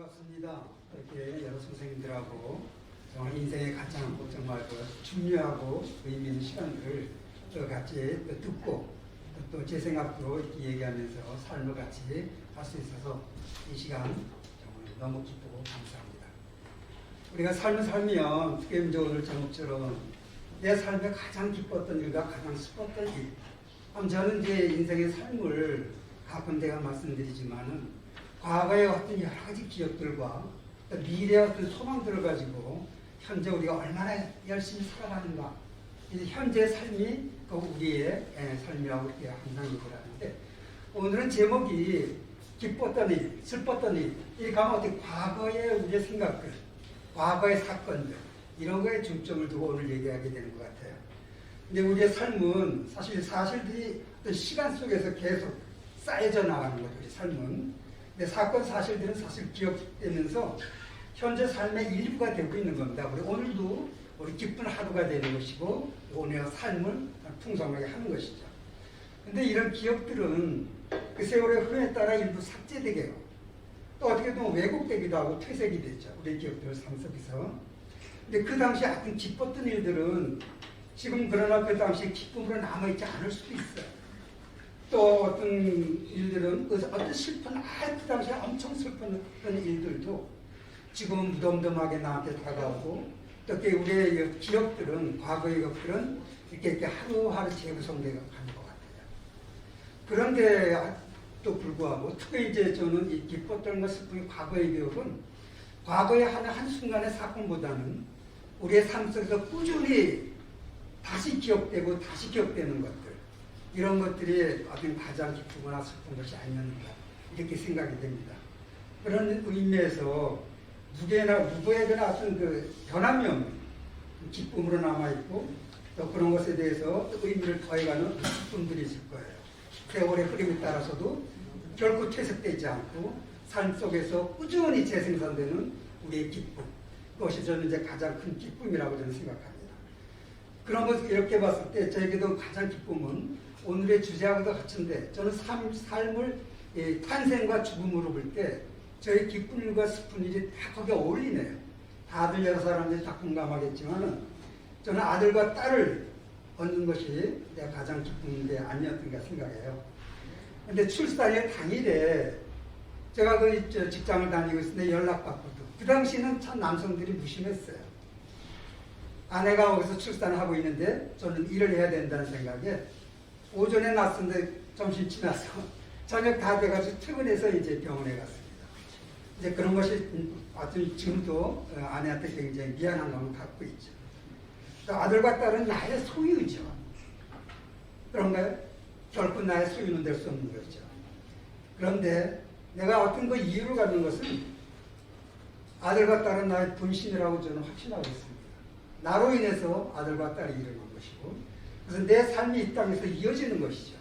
반갑습니다. 이렇게 여러 선생님들하고 정말 인생의 가장 정말 중요하고 의미 있는 시간들을 같이 듣고 또 제 생각도 이렇게 얘기하면서 삶을 같이 할 수 있어서 이 시간 정말 너무 기쁘고 감사합니다. 우리가 삶을 살면 특히 이제 오늘 제목처럼 내 삶에 가장 기뻤던 일과 가장 슬펐던 일. 저는 이제 인생의 삶을 가끔 내가 말씀드리지만은 과거의 어떤 여러 가지 기억들과 미래의 어떤 소망들을 가지고 현재 우리가 얼마나 열심히 살아가는가. 이제 현재 삶이 우리의 삶이라고 이렇게 항상 얘기를 하는데 오늘은 제목이 기뻤던 일, 슬펐던 일. 이 가면 어떻게 과거의 우리의 생각들, 과거의 사건들 이런 거에 중점을 두고 오늘 얘기하게 되는 것 같아요. 근데 우리의 삶은 사실들이 어떤 시간 속에서 계속 쌓여져 나가는 거죠. 우리 삶은. 근데 사건 사실들은 사실 기억되면서 현재 삶의 일부가 되고 있는 겁니다. 우리 오늘도 우리 기쁜 하루가 되는 것이고 오늘의 삶을 풍성하게 하는 것이죠. 근데 이런 기억들은 그 세월의 흐름에 따라 일부 삭제되게 해요. 또 어떻게 보면 왜곡되기도 하고 퇴색이 되죠. 우리 기억들 삶 속에서. 근데 그 당시 어떤 기뻤던 일들은 지금 그러나 그 당시 기쁨으로 남아있지 않을 수도 있어요. 또 어떤 일들은 어떤 슬픈 그 당시에 엄청 슬픈 일들도 지금은 무덤덤하게 나한테 다가오고 또 우리의 기억들은 과거의 기억들은 이렇게 하루하루 재구성되어 가는 것 같아요. 그런데 또 불구하고 특히 이제 저는 이 기뻤던 것 슬픈 과거의 기억은 과거의 한순간의 사건보다는 우리의 삶 속에서 꾸준히 다시 기억되고 다시 기억되는 것들 이런 것들이 어떤 가장 기쁘거나 슬픈 것이 아니었는가 이렇게 생각이 됩니다. 그런 의미에서 누구에게나 어떤 변함이 없는 기쁨으로 남아있고 또 그런 것에 대해서 의미를 더해가는 기쁨들이 있을 거예요. 세월의 흐름에 따라서도 결코 퇴색되지 않고 삶 속에서 꾸준히 재생산되는 우리의 기쁨. 그것이 저는 이제 가장 큰 기쁨이라고 저는 생각합니다. 그런 것을 이렇게 봤을 때 저에게도 가장 기쁨은 오늘의 주제하고도 같은데 저는 삶을 탄생과 죽음으로 볼 때 저희 기쁜 일과 슬픈 일이 다 거기에 어울리네요. 다들 여러 사람들이 다 공감하겠지만은 저는 아들과 딸을 얻는 것이 내가 가장 기쁜 게 아니었던가 생각해요. 근데 출산일 당일에 제가 직장을 다니고 있었는데 연락받거든. 그 당시는 참 남성들이 무심했어요. 아내가 거기서 출산을 하고 있는데 저는 일을 해야 된다는 생각에 오전에 났었는데 점심 지나서 저녁 다 돼가지고 퇴근해서 이제 병원에 갔습니다. 이제 그런 것이 아주 지금도 아내한테 굉장히 미안한 감을 갖고 있죠. 아들과 딸은 나의 소유죠. 그런가요? 결코 나의 소유는 될 수 없는 거죠. 그런데 내가 어떤 이유를 갖는 것은 아들과 딸은 나의 분신이라고 저는 확신하고 있습니다. 나로 인해서 아들과 딸이 일어난 것이고 그래서 내 삶이 이 땅에서 이어지는 것이죠.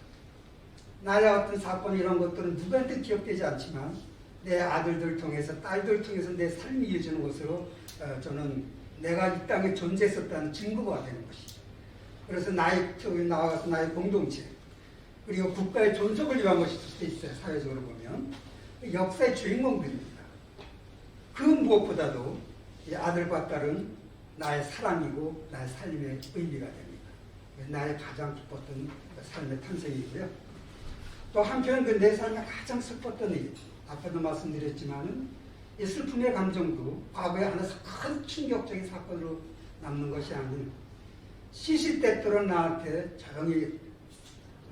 나의 어떤 사건 이런 것들은 누구한테 기억되지 않지만 내 아들들 통해서 딸들 통해서 내 삶이 이어지는 것으로 저는 내가 이 땅에 존재했었다는 증거가 되는 것이죠. 그래서 나아가서 나의 공동체 그리고 국가의 존속을 위한 것일 수도 있어요. 사회적으로 보면 역사의 주인공들입니다. 그 무엇보다도 이 아들과 딸은 나의 사랑이고 나의 삶의 의미가 됩니다. 나의 가장 기뻤던 삶의 탄생이고요. 또 한편 내 삶에 가장 슬펐던 일 아까도 말씀드렸지만은 이 슬픔의 감정도 과거에 하나서 큰 충격적인 사건으로 남는 것이 아닌 시시때때로 나한테 조용히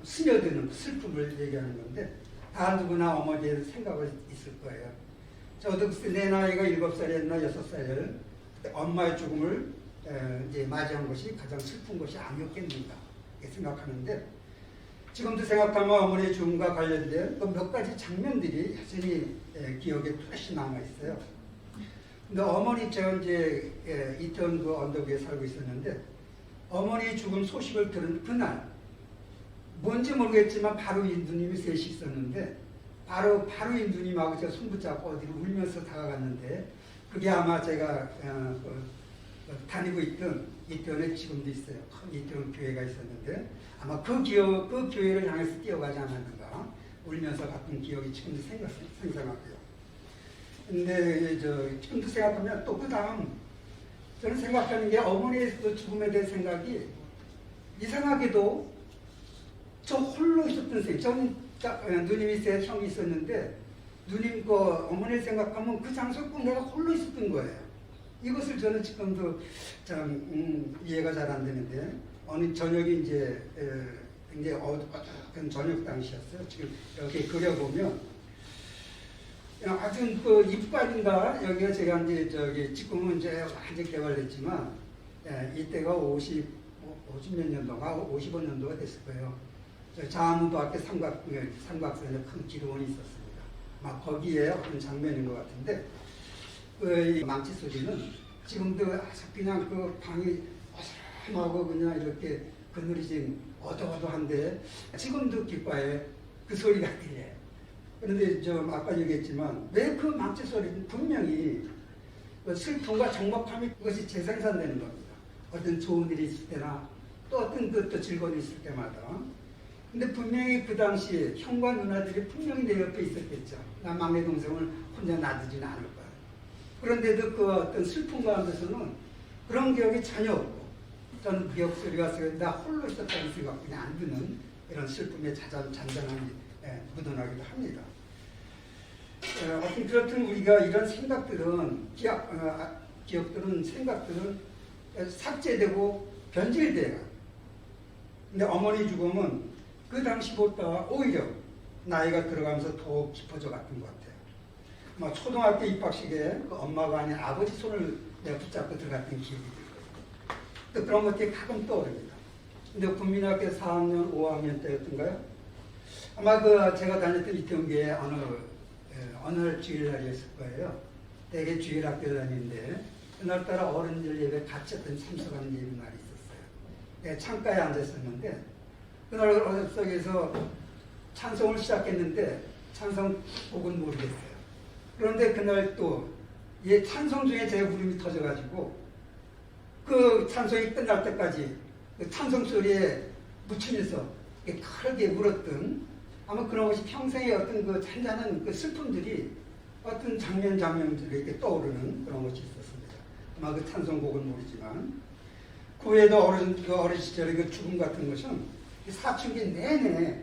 스며드는 슬픔을 얘기하는 건데 다 누구나 어머니의 생각을 있을 거예요. 저도 내 나이가 7살이었나 6살 엄마의 죽음을 이제 맞이한 것이 가장 슬픈 것이 아니었겠는가 생각하는데 지금도 생각하면 어머니의 죽음과 관련된 몇 가지 장면들이 여전히 기억에 뚜렷이 남아있어요. 근데 어머니, 제가 이제 이태원 언덕 위에 살고 있었는데 어머니 죽음 소식을 들은 그날 뭔지 모르겠지만 바로 이 누님이 셋이 있었는데 바로 이 누님하고 제가 손 붙잡고 어디로 울면서 다가갔는데 그게 아마 제가 다니고 있던 이태원에 지금도 있어요. 큰 이태원 교회가 있었는데 아마 그 교회를 향해서 뛰어가지 않았는가 울면서 갔던 기억이 지금도 생생하고요. 근데 지금도 생각하면 또 그 다음 저는 생각하는 게 어머니의 그 죽음에 대한 생각이 이상하게도 저 홀로 있었던 생. 저는 누님이 세 형이 있었는데 누님 그 어머니를 생각하면 그 장소에 꼭 내가 홀로 있었던 거예요. 이것을 저는 지금도 참 이해가 잘 안 되는데 어느 저녁이 이제 굉장히 어둑어둑한 저녁 당시였어요. 지금 여기 그려보면 아주 그 입관인가 여기가 제가 이제 지금은 이제 완전 개발됐지만 이때가 50몇 년도가 55년도가 됐을 거예요. 자무도 앞에 삼각선에 큰 기도원이 있었습니다. 막 거기에 어떤 장면인 것 같은데 이 망치 소리는 지금도 그냥 그 방이 어스름하고 그냥 이렇게 그늘이 지금 어두어두한데 지금도 귓가에 그 소리가 들려요. 그런데 좀 아까 얘기했지만 왜 그 망치 소리는 분명히 그 슬픔과 적막함이 그것이 재생산되는 겁니다. 어떤 좋은 일이 있을 때나 또 어떤 또 즐거운 일이 있을 때마다. 근데 분명히 그 당시 형과 누나들이 분명히 내 옆에 있었겠죠. 나 막내 동생을 혼자 놔두지는 않을 거야. 그런데도 그 어떤 슬픔 가운데서는 그런 기억이 전혀 없고 저는 그 기억 소리가 나 홀로 있었다는 생각뿐이 안 드는 이런 슬픔의 잔잔함이 묻어나기도 합니다. 하여튼 그렇든 우리가 이런 생각들은 기억들은 생각들은 삭제되고 변질돼요. 근데 어머니 죽음은 그 당시보다 오히려 나이가 들어가면서 더욱 깊어져 갔던 것 같아요. 뭐 초등학교 입학식에 그 엄마가 아닌 아버지 손을 내가 붙잡고 들어갔던 기억이 들고요. 또 그런 것들이 가끔 떠오릅니다. 근데 국민학교 4학년, 5학년 때였던가요? 아마 그 제가 다녔던 이태원교회 어느 주일날이었을 거예요. 대개 주일 학교를 다니는데 그날따라 어른들 예배 같이 어떤 참석하는 예배 날이 있었어요. 내가 창가에 앉았었는데 그날 어석에서 찬송을 시작했는데 찬송곡은 모르겠어요. 그런데 그날 또 찬송 중에 제 울음이 터져가지고 그 찬송이 끝날 때까지 그 찬송 소리에 묻히면서 크게 울었던 아마 그런 것이 평생의 어떤 그 잔잔한 그 슬픔들이 어떤 장면들이 이렇게 떠오르는 그런 것이 있었습니다. 아마 그 찬송곡은 모르지만 그 외에도 어린 시절의 그 죽음 같은 것은 사춘기 내내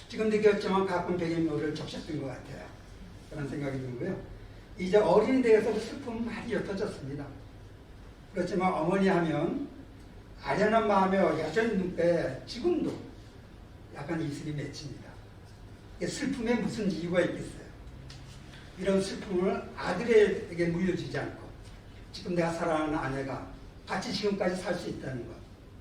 지금 느꼈지만 가끔 배경묘를 적셨던 것 같아요. 그런 생각이 들고요. 이제 어린이 되어서 그 슬픔은 많이 옅어졌습니다. 그렇지만 어머니 하면 아련한 마음에 여전히 눈에 지금도 약간 이슬이 맺힙니다. 슬픔에 무슨 이유가 있겠어요? 이런 슬픔을 아들에게 물려주지 않고 지금 내가 사랑하는 아내가 같이 지금까지 살 수 있다는 것,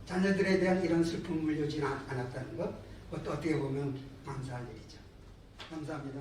자녀들에 대한 이런 슬픔을 물려주지 않았다는 것, 그것도 어떻게 보면 감사할 일이죠. 감사합니다.